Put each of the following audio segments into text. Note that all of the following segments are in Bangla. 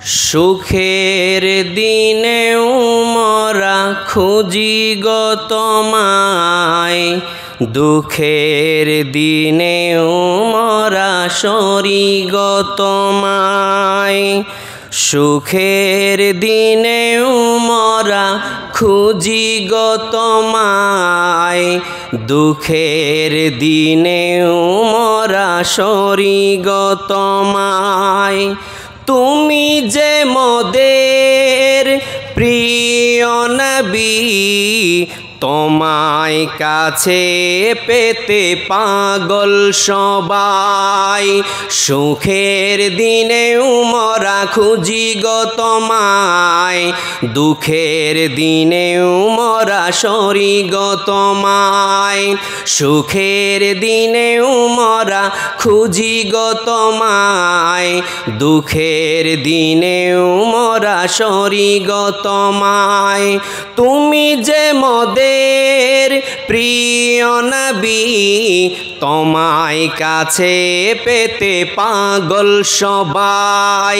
সুখের দিনেও মরা খুঁজি গো তোমায়, দুঃখের দিনেও মরা সরি গো তোমায়। সুখের দিনেও মরা খুঁজি গো তোমায়, দুঃখের দিনেও মরা সরি গো তোমায়। তুমি যে মোদের প্রিয় নবী, তোমায় কাছে পেতে পাগল সবাই। সুখের দিনেও মরা খুঁজি গো তোমায়, দুঃখের দিনেও মরা সরি গো তোমায়। সুখের দিনেও মরা খুঁজি গো তোমায়, দুঃখের দিনেও মরা সরি গো তোমায়। তুমি যে মোদের প্রিয় নবী, তোমায় কাছে পেতে পাগল সবাই।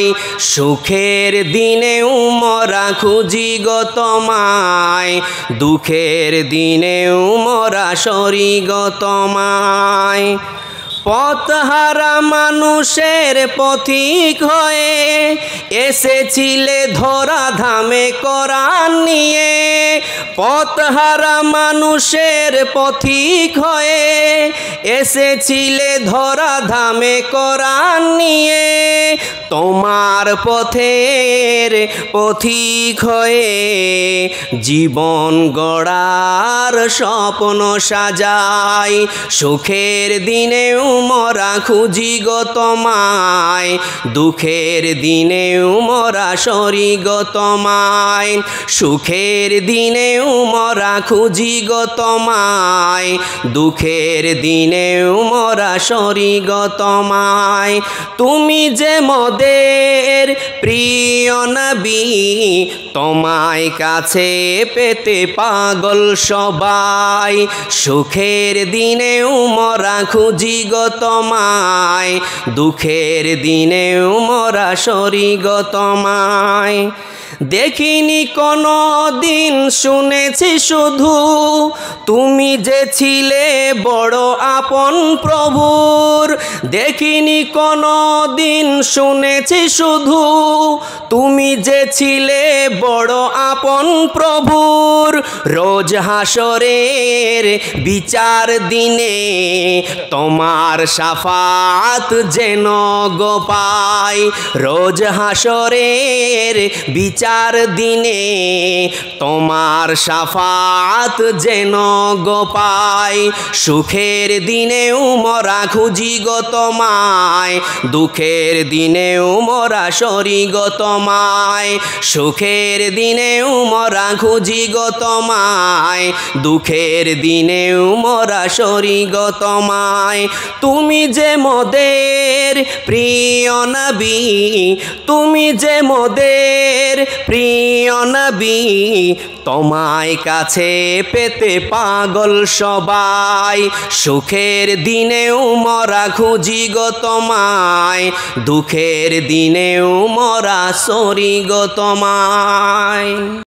সুখের দিনেও মরা খুঁজি গো তোমায়, দুঃখের দিনেও মরা সরি গো তোমায়। পথহারা মানুষের পথিক হয়ে এসেছিলে ধরা ধামে কোরআন নিয়ে। পথহারা মানুষের পথিক হয়ে এসেছিলে ধরা ধামে কোরআন নিয়ে। তোমার পথের পথিক হয়ে জীবন গড়ার স্বপ্ন সাজাই। সুখের দিনেও মরা খুঁজি গো তোমায়, দুঃখের দিনেও মরা সরি গো তোমায়। সুখের দিনেও মরা খুঁজি গো তোমায়, দুঃখের দিনেও মরা সরি গো তোমায়। তুমি যে মোদের প্রিয় নবী, তোমায় কাছে পেতে পাগল সবাই। সুখের দিনেও মরা খুঁজি গো তোমায়, দুঃখের দিনেও মরা সরি গো তোমায়। দেখিনি কোনো দিন, শুনেছি শুধু তুমি যে ছিলে বড় আপন প্রভুর। দেখিনি কোনো দিন, শুনেছি শুধু তুমি যে ছিলে বড় আপন প্রভুর। রোজ হাসরের বিচার দিনে তোমার শাফাত যেন গো পাই। রোজ হাসরের বিচার দিনে তোমার শাফাত যেন গো পাই। সুখের দিনেও মরা খুঁজি গো তোমায়, দুঃখের দিনেও মরা সরি গো তোমায়। সুখের দিনেও মরা খুঁজি গো তোমায়, দুঃখের দিনেও মরা সরি গো তোমায়। তুমি যে মোদের প্রিয় নবী, তুমি যে মোদের প্রিয় নবী, তোমায় কাছে পেতে পাগল সবাই। সুখের দিনেও মরা খুঁজি গো তোমায়, দুঃখের দিনেও মরা সরি গো তোমায়।